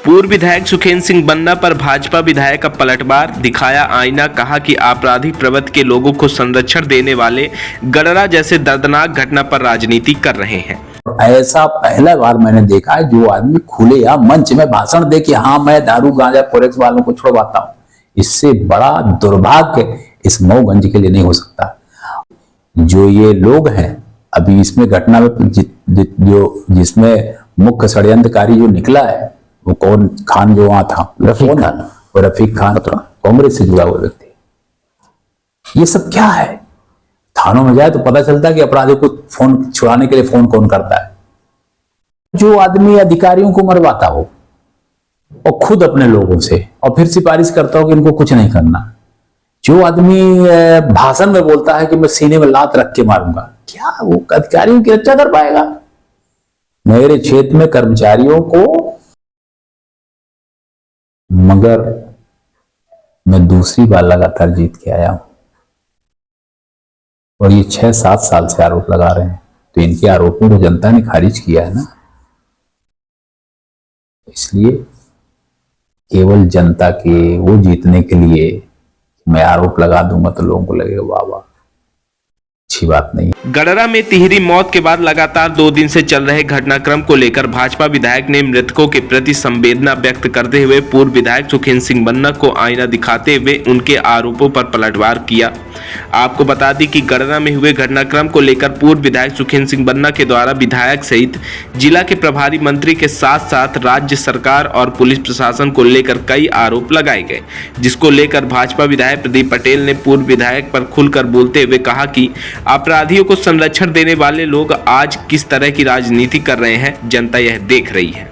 पूर्व विधायक सुखेंद्र सिंह बन्ना पर भाजपा विधायक का पलटवार, दिखाया आईना, कहा कि आपराधिक प्रवृत्ति के लोगों को संरक्षण देने वाले गडरा जैसे दर्दनाक घटना पर राजनीति कर रहे हैं। ऐसा पहला बार मैंने देखा है जो आदमी खुले या मंच में भाषण दे कि हाँ मैं दारू गांजा फोरेक्स वालों को छुड़वाता हूं। इससे बड़ा दुर्भाग्य इस मऊगंज के लिए नहीं हो सकता। जो ये लोग हैं अभी इसमें घटना में जो जिसमें मुख्य षड्यंत्रकारी जो निकला है वो कौन खान जो वहां था, रफीक खान कांग्रेस से जुड़ा हुआ व्यक्ति। ये सब क्या है? थानों में जाए तो पता चलता है कि अपराधी को फोन छुड़ाने के लिए फोन कौन करता है। जो आदमी अधिकारियों को मरवाता हो और खुद अपने लोगों से और फिर सिफारिश करता हो कि इनको कुछ नहीं करना। जो आदमी भाषण में बोलता है कि मैं सीने में लात रख के मारूंगा, क्या वो अधिकारियों की रक्षा कर पाएगा? मेरे क्षेत्र में कर्मचारियों को, मगर मैं दूसरी बार लगातार जीत के आया हूं और ये 6-7 साल से आरोप लगा रहे हैं, तो इनके आरोपों को जनता ने खारिज किया है ना। इसलिए केवल जनता के वो जीतने के लिए मैं आरोप लगा दूंगा तो लोगों को लगेगा वाह वाह, अच्छी बात नहीं। गडरा में तिहरी मौत के बाद लगातार 2 दिन से चल रहे घटनाक्रम को लेकर भाजपा विधायक ने मृतकों के प्रति संवेदना व्यक्त करते हुए पूर्व विधायक सुखेंद्र सिंह बन्ना को आईना दिखाते हुए उनके आरोपों पर पलटवार किया। आपको बता दी कि गडरा में हुए घटनाक्रम को लेकर पूर्व विधायक सुखेंद्र सिंह बन्ना के द्वारा विधायक सहित जिला के प्रभारी मंत्री के साथ साथ राज्य सरकार और पुलिस प्रशासन को लेकर कई आरोप लगाए गए, जिसको लेकर भाजपा विधायक प्रदीप पटेल ने पूर्व विधायक पर खुलकर बोलते हुए कहा कि अपराधियों को संरक्षण देने वाले लोग आज किस तरह की राजनीति कर रहे हैं, जनता यह देख रही है।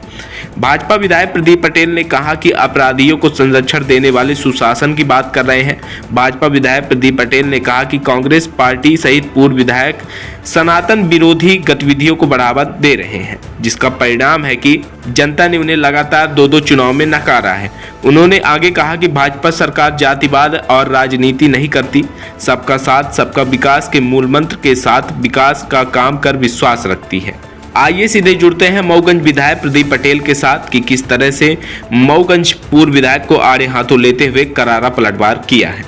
भाजपा विधायक प्रदीप पटेल ने कहा कि अपराधियों को संरक्षण देने वाले सुशासन की बात कर रहे हैं। भाजपा विधायक प्रदीप पटेल ने कहा कि कांग्रेस पार्टी सहित पूर्व विधायक सनातन विरोधी गतिविधियों को बढ़ावा दे रहे हैं, जिसका परिणाम है कि जनता ने उन्हें लगातार 2 चुनाव में नकारा है। उन्होंने आगे कहा कि भाजपा सरकार जातिवाद और राजनीति नहीं करती, सबका साथ सबका विकास के मूल मंत्र के साथ विकास का काम कर विश्वास रखती है। आइए सीधे जुड़ते हैं मऊगंज विधायक प्रदीप पटेल के साथ कि किस तरह से मऊगंज पूर्व विधायक को आड़े हाथों लेते हुए करारा पलटवार किया है।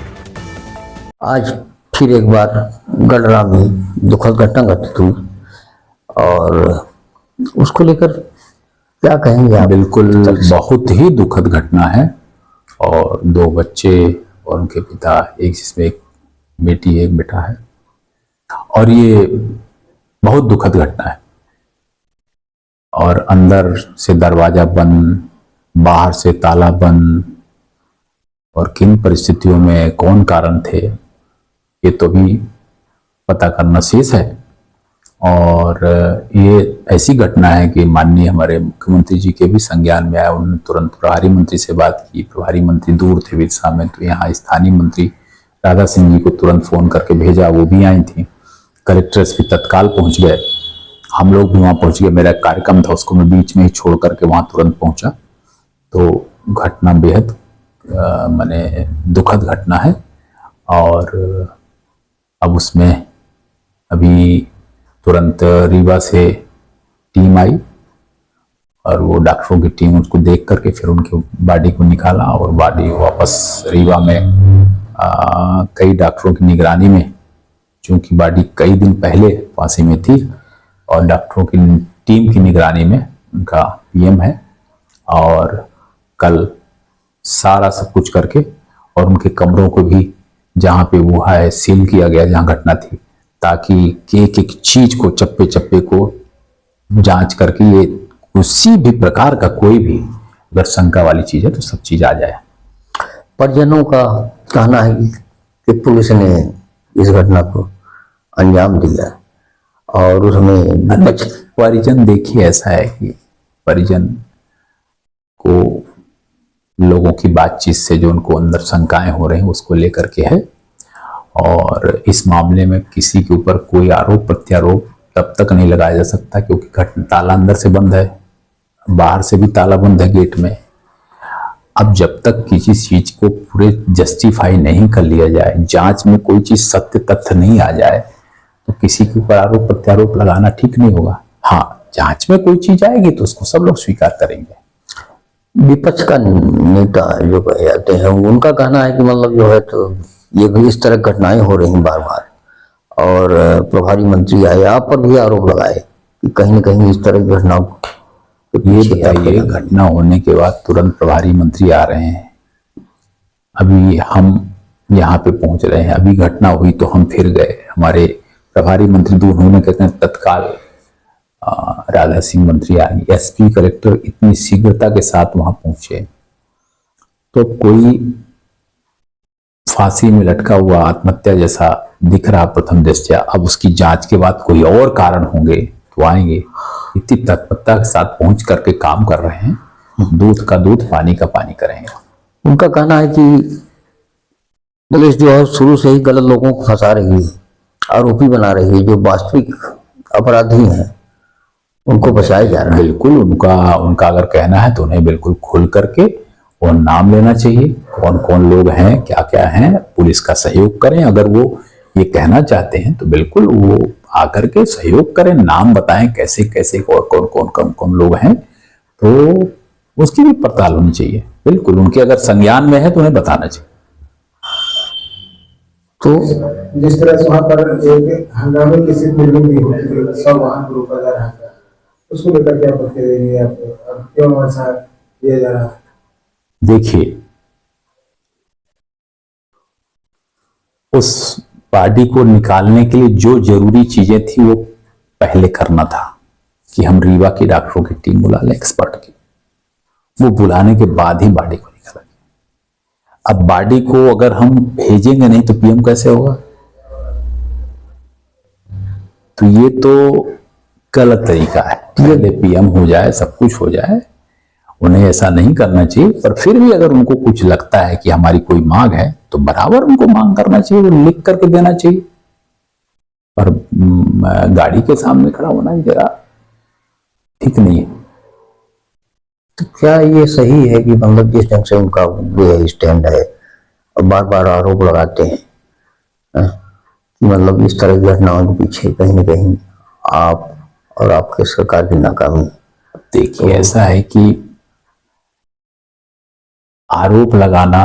आज फिर एक बार गडरा में दुखद घटना घटित हुई और उसको लेकर क्या कहेंगे आप? बिल्कुल बहुत ही दुखद घटना है और 2 बच्चे और उनके पिता, एक जिसमें एक बेटी एक बेटा है, और ये बहुत दुखद घटना है। और अंदर से दरवाजा बंद, बाहर से ताला बंद, और किन परिस्थितियों में कौन कारण थे ये तो भी पता करना शेष है। और ये ऐसी घटना है कि माननीय हमारे मुख्यमंत्री जी के भी संज्ञान में आया। उन्होंने तुरंत प्रभारी मंत्री से बात की। प्रभारी मंत्री दूर थे विरसा में, तो यहाँ स्थानीय मंत्री राधा सिंह जी को तुरंत फोन करके भेजा, वो भी आई थी। कलेक्टर भी तत्काल पहुंच गए, हम लोग भी वहां पहुंच गए। मेरा एक कार्यक्रम था उसको मैं बीच में ही छोड़ करके वहां तुरंत पहुंचा। तो घटना बेहद माने दुखद घटना है और अब उसमें अभी तुरंत रीवा से टीम आई और वो डॉक्टरों की टीम उसको देख करके फिर उनकी बॉडी को निकाला और बॉडी वापस रीवा में कई डॉक्टरों की निगरानी में, चूंकि बॉडी कई दिन पहले फांसी में थी और डॉक्टरों की टीम की निगरानी में उनका पीएम है। और कल सारा सब कुछ करके और उनके कमरों को भी जहाँ पे वो है सील किया गया जहाँ घटना थी, ताकि एक एक चीज को चप्पे चप्पे को जांच करके ये किसी भी प्रकार का कोई भी अगर शंका वाली चीज है तो सब चीज आ जाए। परिजनों का कहना है कि पुलिस ने इस घटना को अंजाम दिया और उसमें परिजन, देखिए ऐसा है कि परिजन को लोगों की बातचीत से जो उनको अंदर शंकाएं हो रही हैं उसको लेकर के है। और इस मामले में किसी के ऊपर कोई आरोप प्रत्यारोप तब तक नहीं लगाया जा सकता क्योंकि ताला अंदर से बंद है, बाहर से भी ताला बंद है गेट में। अब जब तक किसी चीज को पूरे जस्टिफाई नहीं कर लिया जाए, जांच में कोई चीज सत्य तथ्य नहीं आ जाए, तो किसी के ऊपर आरोप प्रत्यारोप लगाना ठीक नहीं होगा। हाँ, जांच में कोई चीज आएगी तो उसको सब लोग स्वीकार करेंगे। विपक्ष का नेता जो कहे जाते हैं, उनका कहना है कि मतलब जो है तो ये इस तरह घटनाएं हो रही बार बार, और प्रभारी मंत्री आए, आप पर भी आरोप लगाए कि कहीं न कहीं इस तरह की घटनाओं के ये पीछे बताइए, घटना होने के बाद तुरंत प्रभारी मंत्री आ रहे हैं, अभी हम यहाँ पे पहुंच रहे हैं, अभी घटना हुई तो हम फिर गए, हमारे प्रभारी मंत्री दूर होने के कारण तत्काल राधा सिंह मंत्री आ गए, एसपी कलेक्टर इतनी शीघ्रता के साथ वहां पहुंचे। तो कोई फांसी में लटका हुआ आत्महत्या जैसा दिख रहा प्रथम दृष्टया, अब उसकी जांच के बाद कोई और कारण होंगे तो आएंगे। इतनी तत्परता के साथ पहुंच करके काम कर रहे हैं, दूध का दूध पानी का पानी करेंगे। उनका कहना है कि पुलिस जो है शुरू से ही गलत लोगों को फंसा रही है, आरोपी बना रही है, जो वास्तविक अपराधी हैं उनको बचाया जा रहा है। बिल्कुल, उनका अगर कहना है तो उन्हें बिल्कुल खुल करके और नाम लेना चाहिए, कौन कौन लोग हैं, क्या क्या हैं, पुलिस का सहयोग करें। अगर वो ये कहना चाहते हैं तो बिल्कुल वो आकर के सहयोग करें, नाम बताएं कैसे कैसे और कौन कौन लोग हैं, तो उसकी भी पड़ताल होनी चाहिए। बिल्कुल, उनके अगर संज्ञान में है तो उन्हें बताना चाहिए। तो जिस तरह से वहां पर एक हंगामे की स्थिति निर्मित भी होती है, सब वाहन को रोका जा रहा है, उसको लेकर क्या प्रतिक्रिया देंगे आप? अब क्यों ऐसा किया जा रहा है? देखिए, उस पार्टी को निकालने के लिए जो जरूरी चीजें थी वो पहले करना था कि हम रीवा की डॉक्टरों की टीम बुला लें, एक्सपर्ट की। वो बुलाने के बाद ही बॉडी को निकाला। अब बॉडी को अगर हम भेजेंगे नहीं तो पीएम कैसे होगा? तो ये तो गलत तरीका है। पहले पीएम हो जाए, सब कुछ हो जाए, उन्हें ऐसा नहीं करना चाहिए। पर फिर भी अगर उनको कुछ लगता है कि हमारी कोई मांग है तो बराबर उनको मांग करना चाहिए, वो लिख करके देना चाहिए। पर गाड़ी के सामने खड़ा होना जरा ठीक नहीं है। तो क्या ये सही है कि मतलब जिस ढंग से उनका ये स्टैंड है और बार बार आरोप लगाते हैं कि मतलब इस तरह की घटनाओं के पीछे कहीं ना कहीं आप और आपके सरकार की नाकामी? देखिए, ऐसा है कि आरोप लगाना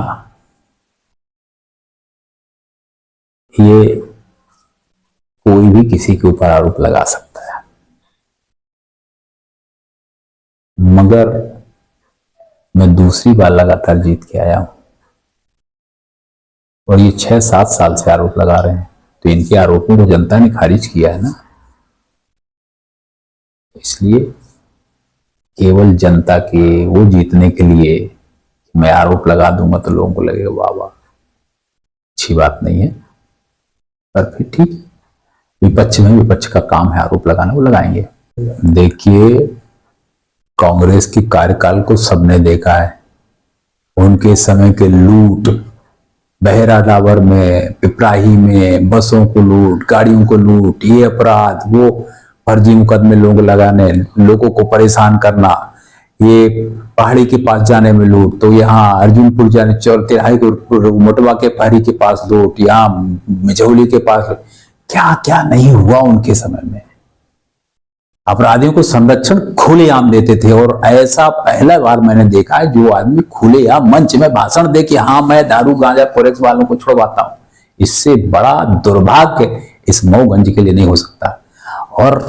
ये कोई भी किसी के ऊपर आरोप लगा सकता है, मगर मैं दूसरी बार लगातार जीत के आया हूं और ये 6-7 साल से आरोप लगा रहे हैं, तो इनके आरोपों को जनता ने खारिज किया है ना। इसलिए केवल जनता के वो जीतने के लिए मैं आरोप लगा दूंगा तो लोगों को लगेगा वाह वाह, अच्छी बात नहीं है। पर फिर ठीक, विपक्ष में विपक्ष का काम है आरोप लगाना, वो लगाएंगे। देखिए, कांग्रेस की कार्यकाल को सबने देखा है, उनके समय के लूट, बहराडावर में, पिपराही में, बसों को लूट, गाड़ियों को लूट, ये अपराध, वो फर्जी मुकदमे लोग लगाने, लोगों को परेशान करना, ये पहाड़ी के पास जाने में लूट, तो यहाँ अर्जुनपुर जाने तिराही मोटवा के पहाड़ी के पास लूट, यहाँ मिझौली के पास, क्या क्या नहीं हुआ उनके समय में। अपराधियों को संरक्षण खुलेआम देते थे, और ऐसा पहला बार मैंने देखा है जो आदमी खुलेआम मंच में भाषण दे कि हाँ मैं दारू गांजा फोरेक्स वालों को छुड़वाता हूं। इससे बड़ा दुर्भाग्य इस मऊगंज के लिए नहीं हो सकता। और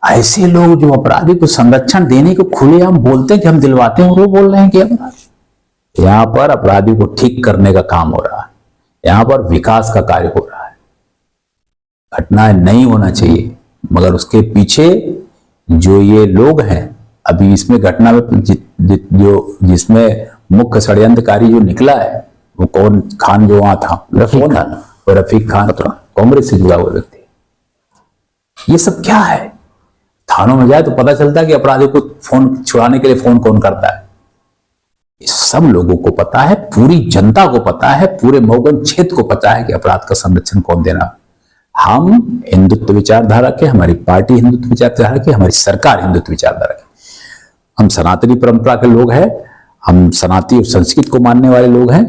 ऐसे लोग जो अपराधी को संरक्षण देने को खुलेआम बोलते हैं कि हम दिलवाते हैं, वो बोल रहे हैं कि अपराध। यहाँ पर अपराधी को ठीक करने का काम हो रहा है, यहाँ पर विकास का कार्य हो रहा है। घटनाएं नहीं होना चाहिए, मगर उसके पीछे जो ये लोग हैं, अभी इसमें घटना में जो जिसमें मुख्य षड्यंत्रकारी जो निकला है वो कौन खान जो वहां था, रफीक खान कांग्रेस से जुड़ा हुआ व्यक्ति। ये सब क्या है? थानों में जाए तो पता चलता है कि अपराधी को फोन छुड़ाने के लिए फोन कौन करता है। इस सब लोगों को पता है, पूरी जनता को पता है, पूरे मऊगंज क्षेत्र को पता है कि अपराध का संरक्षण कौन देना। हम हिंदुत्व विचारधारा के, हमारी पार्टी हिंदुत्व विचारधारा की, हमारी सरकार हिंदुत्व विचारधारा की। हम सनातनी परंपरा के लोग हैं, हम सनातनी और संस्कृत को मानने वाले लोग हैं।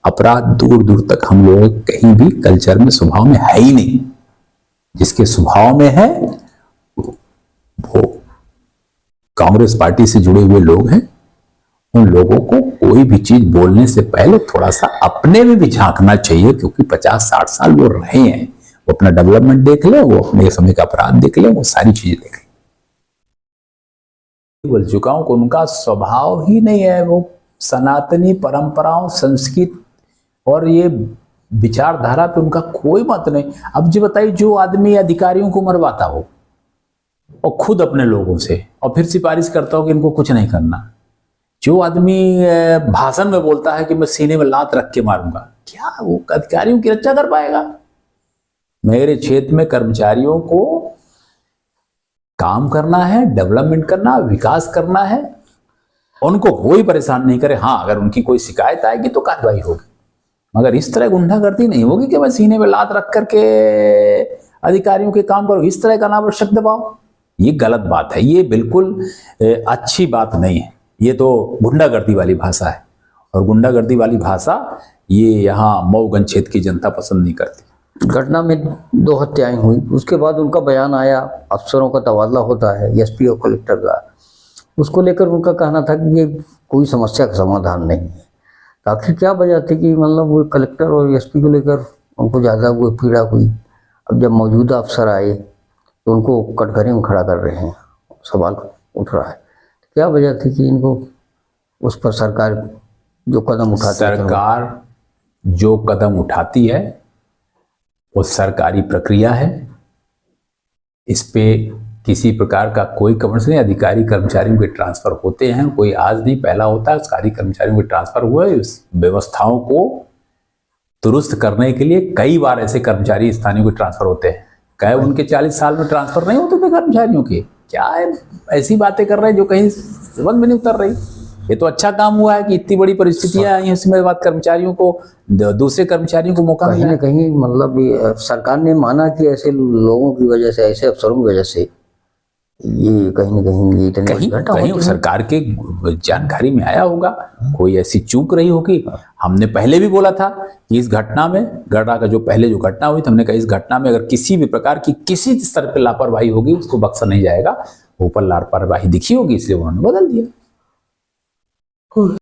अपराध दूर दूर तक हम लोग कहीं भी कल्चर में, स्वभाव में है ही नहीं। जिसके स्वभाव में है वो कांग्रेस पार्टी से जुड़े हुए लोग हैं, उन लोगों को कोई भी चीज बोलने से पहले थोड़ा सा अपने में भी झांकना चाहिए, क्योंकि 50-60 साल वो रहे हैं, वो अपना डेवलपमेंट देख ले, वो अपने समय का अपराध देख ले, वो सारी चीजें देख ले। बोल चुका हूं कि उनका स्वभाव ही नहीं है, वो सनातनी परंपराओं, संस्कृत और ये विचारधारा पे उनका कोई मत नहीं। अब जी बताइए, जो आदमी अधिकारियों को मरवाता हो और खुद अपने लोगों से, और फिर सिफारिश करता हो कि इनको कुछ नहीं करना, जो आदमी भाषण में बोलता है कि मैं सीने में लात रख के मारूंगा, क्या वो अधिकारियों की रक्षा कर पाएगा? मेरे क्षेत्र में कर्मचारियों को काम करना है, डेवलपमेंट करना, विकास करना है, उनको कोई परेशान नहीं करे। हाँ, अगर उनकी कोई शिकायत आएगी तो कार्रवाई होगी, मगर इस तरह गुंडागर्दी नहीं होगी कि मैं सीने में लात रख करके अधिकारियों के काम करूं, इस तरह का अनावश्यक दबाव। ये गलत बात है, ये बिल्कुल अच्छी बात नहीं है। ये तो गुंडागर्दी वाली भाषा है, और गुंडागर्दी वाली भाषा ये यहाँ मऊगंज क्षेत्र की जनता पसंद नहीं करती। घटना में 2 हत्याएं हुई, उसके बाद उनका बयान आया, अफसरों का तबादला होता है, एसपी और कलेक्टर का। उसको लेकर उनका कहना था कि ये कोई समस्या का समाधान नहीं है। तो आखिर क्या वजह थी कि मतलब वो कलेक्टर और एसपी को लेकर उनको ज़्यादा वो पीड़ा हुई? अब जब मौजूदा अफसर आए तो उनको कटघरे में खड़ा कर रहे हैं, सवाल उठ रहा है, क्या वजह थी कि इनको उस पर सरकार जो कदम उठाती है? सरकार जो कदम उठाती है वो सरकारी प्रक्रिया है, इस पे किसी प्रकार का कोई कमेंट्स नहीं। अधिकारी कर्मचारियों के ट्रांसफर होते हैं, कोई आज नहीं पहला होता है, अधिकारी कर्मचारियों के ट्रांसफर हुए। इस व्यवस्थाओं को दुरुस्त करने के लिए कई बार ऐसे कर्मचारी स्थानीय के ट्रांसफर होते हैं। क्या उनके 40 साल में ट्रांसफर नहीं होते थे कर्मचारियों के? क्या है, ऐसी बातें कर रहे हैं जो कहीं समझ में नहीं उतर रही। ये तो अच्छा काम हुआ है कि इतनी बड़ी परिस्थितियां आई हैं, उसमें बाद कर्मचारियों को, दूसरे कर्मचारियों को मौका कहीं ना कहीं मतलब ये सरकार ने माना कि ऐसे लोगों की वजह से, ऐसे अफसरों की वजह से ये कहीं ना कहीं ये कहीं सरकार के जानकारी में आया होगा, कोई ऐसी चूक रही होगी। हमने पहले भी बोला था कि इस घटना में, गढ़ा का जो पहले जो घटना हुई थी, हमने कहा इस घटना में अगर किसी भी प्रकार की किसी स्तर पर लापरवाही होगी उसको बख्शा नहीं जाएगा। ऊपर लापरवाही दिखी होगी इसलिए उन्होंने बदल दिया।